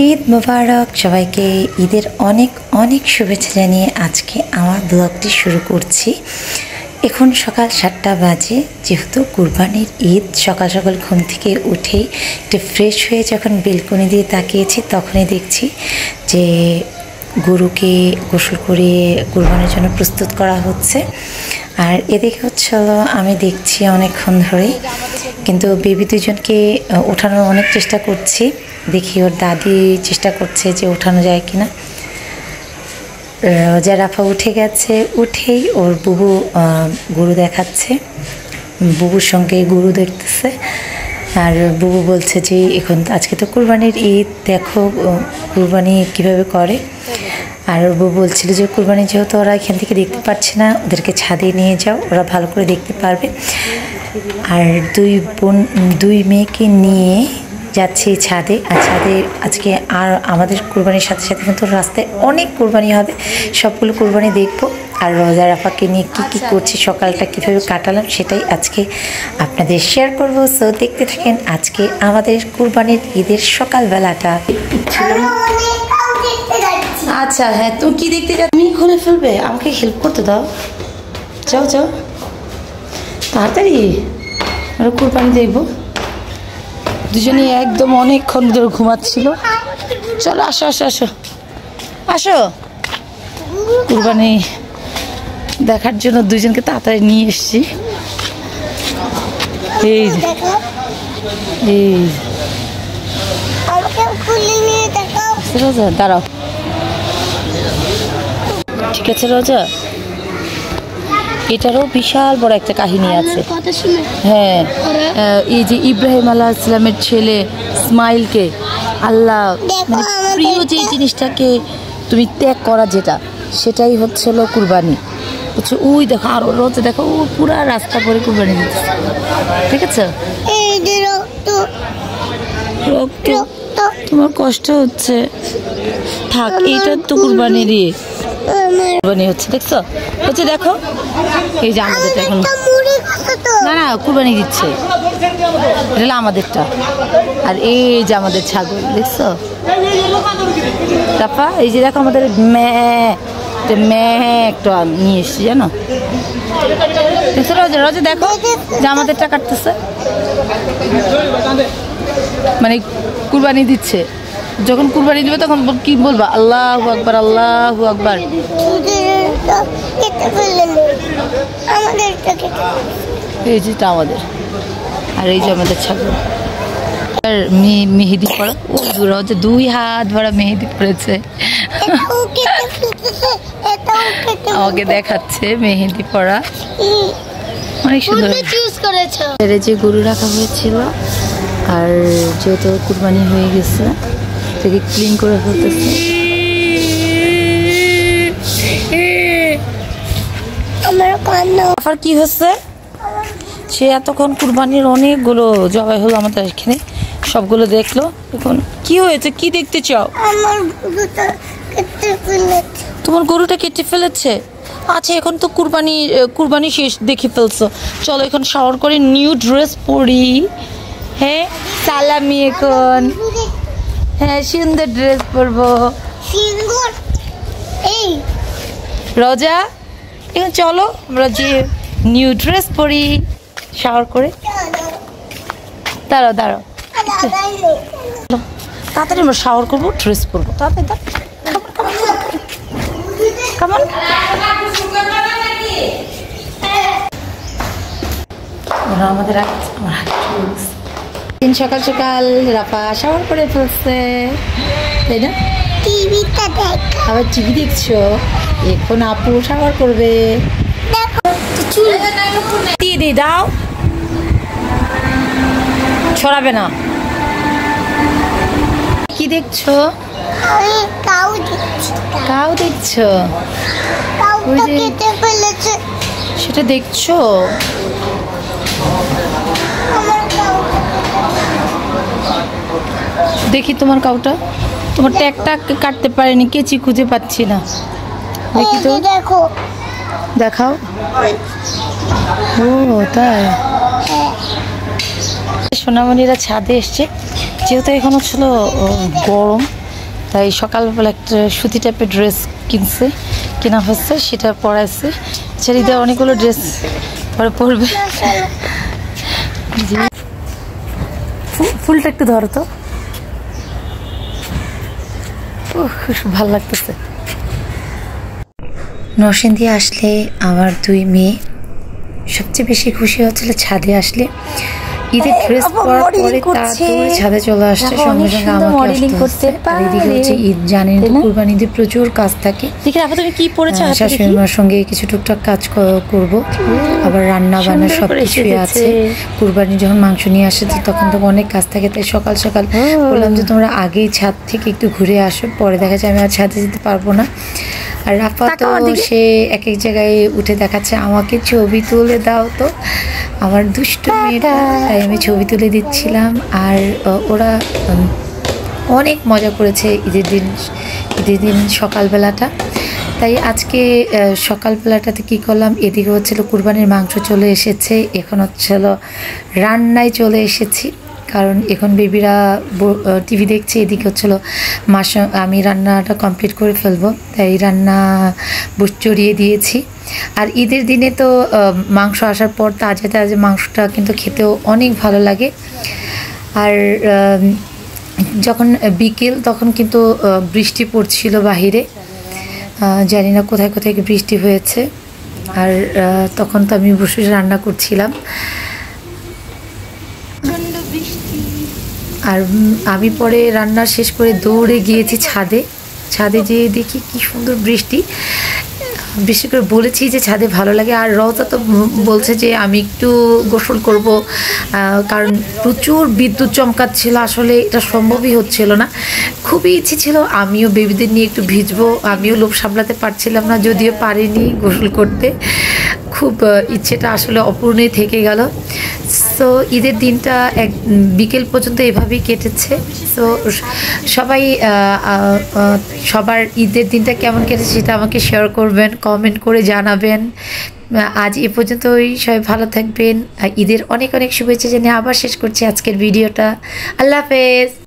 ঈদ মোবারক সবাইকে। ঈদের অনেক অনেক শুভেচ্ছা জানিয়ে আজকে আমার ব্লগটি শুরু করছি। এখন সকাল 7টা বাজে, যেহেতু কুরবানির ঈদ। সকাল সকাল ঘুম থেকে উঠেই একটু ফ্রেশ হয়ে যখন বেলকনি দিয়ে তাকিয়েছি, তখনই দেখছি যে গরুকে গোসল করে কুরবানির জন্য প্রস্তুত করা হচ্ছে। আর এদিকে হচ্ছিল আমি দেখছি অনেকক্ষণ ধরেই, কিন্তু বেবি দুজনকে ওঠানোর অনেক চেষ্টা করছি। দেখি ওর দাদি চেষ্টা করছে যে ওঠানো যায় কিনা। রোজা রাফা উঠে গেছে, উঠেই ওর বুবু গরু দেখাচ্ছে, বুবুর সঙ্গে গরু দেখতেছে। আর বুবু বলছে যে এখন আজকে তো কুরবানির ঈদ, দেখো কুরবানি কীভাবে করে। আর বুবু বলছিল যে কুরবানি যেহেতু ওরা এখান থেকে দেখতে পাচ্ছে না, ওদেরকে ছাদে নিয়ে যাও, ওরা ভালো করে দেখতে পারবে। আর দুই মেয়েকে নিয়ে যাচ্ছি ছাদে। আর ছাদে আজকে আর আমাদের কুরবানির সাথে সাথে কিন্তু রাস্তায় অনেক কুরবানি হবে, সবগুলো কুরবানি দেখবো। আর রোজা রাফাকে নিয়ে কী করছি, সকালটা কীভাবে কাটালাম, সেটাই আজকে আপনাদের শেয়ার করব। সো দেখতে থাকেন আজকে আমাদের কুরবানির ঈদের সকালবেলাটা। আচ্ছা হ্যাঁ, তুমি কি দেখতে যাও? তুমি খুলে ফেলবে, আমাকে হেল্প করতে দাও। যাও যাও তাড়াতাড়ি, আমরা কুরবানি দেখবো। দুজনে একদম অনেকক্ষণ ধরে ঘুমাচ্ছিল। চলো আসো আসো আসো আসো, কুরবানি দেখার জন্য দুজনকে তাড়াতাড়ি নিয়ে এসছি। এই এই রোজা দাঁড়াও, ঠিক আছে রোজা, এটারও বিশাল বড় একটা কাহিনী আছে। হ্যাঁ, এই যে ইব্রাহিম আলাইহিস সালামের ছেলে ইসমাইলকে আল্লাহ মানে প্রিয় যে জিনিসটাকে তুমি ত্যাগ করা, যেটা সেটাই হচ্ছিল কুরবানি, বুঝছো? ওই দেখো, আর রোজা দেখো, ও পুরা রাস্তা পরে কুরবানি দিচ্ছে, ঠিক আছে? রক্ত, তোমার কষ্ট হচ্ছে, থাক, এইটা তো কুরবানিরই কুরবানি হচ্ছে, দেখছো? হচ্ছে দেখো, এই যে আমাদেরটা এখন না না কুরবানি দিচ্ছে, এটা আমাদেরটা। আর এই যে আমাদের ছাগল, দেখছো তাপা? এই যে দেখো আমাদের একটা নিয়ে এসছি, জানো? দেখছো রোজা, রোজা দেখো যে আমাদেরটা কাটতেছে, মানে কুরবানি দিচ্ছে। যখন কুরবানি দিবে তখন কি বলবা? আল্লাহু আকবার, আল্লাহু আকবার। এই যেটা আমাদের, আর এই যে আমাদের ছাগল। আর মেহেদি পড়া, ও রোজা 2 হাত ভরা মেহেদি পড়েছে, আমাকে দেখাচ্ছে মেহেদি পড়া, অনেক সুন্দর। যে গরু রাখা হয়েছিল, আর যেহেতু কুরবানি হয়ে গেছে, থেকে ক্লিন করে ফেলতেছে। কি হচ্ছে, সে এতক্ষণ কুরবানির অনেকগুলো জবাই হলো আমাদের এখানে, সবগুলো দেখলো। এখন কি হয়েছে, কি দেখতে চাও? তোমার গরুটা কেটে ফেলেছে? আচ্ছা, এখন তো কুরবানি শেষ, দেখে ফেলছো। চলো এখন শাওয়ার করে নিউ ড্রেস পরি। হ্যাঁ সালামি, এখন হ্যাঁ সুন্দর ড্রেস পরবো। রোজা এখন চলো আমরা যে নিউ ড্রেস পরি, শাওয়ার করে। দাঁড়াও দাঁড়াও, তাড়াতাড়ি আমরা শাওয়ার করবো, ড্রেস পরবো, তাড়াতাড়ি কেমন? আমাদের দিন সকাল সকাল রাফা শাওয়ার করে ফেলছে, তাই না? আবার টিভি দেখছো? এখন আপু শাওয়ার করবে, দিয়ে দাও, ছড়াবে না। কি দেখছো? কাউ দেখছো? সেটা দেখছো? দেখি তোমার কাউটা, তোমার ট্যাগটা কাটতে পারিনি, কেচি খুঁজে পাচ্ছি না। দেখি তো, দেখাও। ও তাই, সোনামণিরা ছাদে এসছে, যেহেতু এখন ছিল গরম, তাই সকালবেলা একটা সুতি টাইপের ড্রেস কেনা হচ্ছে, সেটা পরাইছে। ছেড়িদা অনেকগুলো ড্রেস পরে পরবে। ফুলটা একটু ধরো তো, ভালো লাগতেছে। নরসিংদী আসলে আমার 2 মেয়ে সবচেয়ে বেশি খুশি হচ্ছিল ছাদে আসলে। ঈদের ড্রেস পরার পরে তারপরে ছাদে চলে আসছে, সঙ্গে সঙ্গে আমাকে আসতে হচ্ছে। আর এদিকে হচ্ছে ঈদ, জানেন তো কুরবানি ঈদে প্রচুর কাজ থাকে। শাশুড়ি মার সঙ্গে কিছু টুকটাক কাজ করব, আবার রান্না বান্না সব কিছুই আছে। কুরবানি যখন মাংস নিয়ে আসে তখন তো অনেক কাজ থাকে, তাই সকাল সকাল বললাম যে তোমরা আগেই ছাদ থেকে একটু ঘুরে আসো, পরে দেখা যায় আমি আর ছাদে যেতে পারবো না। আর রাফা তো সে এক এক জায়গায় উঠে দেখাচ্ছে আমাকে ছবি তুলে দাও তো, আমার দুষ্ট মেয়েটা, তাই আমি ছবি তুলে দিচ্ছিলাম। আর ওরা অনেক মজা করেছে ঈদের দিন সকালবেলাটা। তাই আজকে সকালবেলাটাতে কী করলাম, এদিকে হচ্ছিল কুরবানির মাংস চলে এসেছে, এখন হচ্ছিল রান্নায় চলে এসেছি, কারণ এখন বেবিরা টিভি দেখছে। এদিকে হচ্ছিল আমি রান্নাটা কমপ্লিট করে ফেলবো, তাই রান্না চড়িয়ে দিয়েছি। আর ঈদের দিনে তো মাংস আসার পর তাজা তাজা মাংসটা কিন্তু খেতেও অনেক ভালো লাগে। আর যখন বিকেল তখন কিন্তু বৃষ্টি পড়ছিল বাহিরে, জানি না কোথায় কোথায় বৃষ্টি হয়েছে। আর তখন তো আমি বসে রান্না করছিলাম। আর আমি পরে রান্না শেষ করে দৌড়ে গিয়েছি ছাদে যেয়ে দেখি কি সুন্দর বৃষ্টি। বেশি করে বলেছি যে ছাদে ভালো লাগে। আর রওজা তো বলছে যে আমি একটু গোসল করব, কারণ প্রচুর বিদ্যুৎ চমকাচ্ছিল, আসলে এটা সম্ভবই হচ্ছিল না। খুবই ইচ্ছে ছিল আমিও বেবিদের নিয়ে একটু ভিজবো, আমিও লোভ সামলাতে পারছিলাম না, যদিও পারিনি গোসল করতে। খুব ইচ্ছেটা আসলে অপূর্ণই থেকে গেল। সো ঈদের দিনটা বিকেল পর্যন্ত এভাবেই কেটেছে। তো সবার ঈদের দিনটা কেমন কেটেছে সেটা আমাকে শেয়ার করবেন, কমেন্ট করে জানাবেন। আজ এ পর্যন্তই, সবাই ভালো থাকবেন। ঈদের অনেক অনেক শুভেচ্ছা জানিয়ে আবার শেষ করছি আজকের ভিডিওটা। আল্লাহ হাফেজ।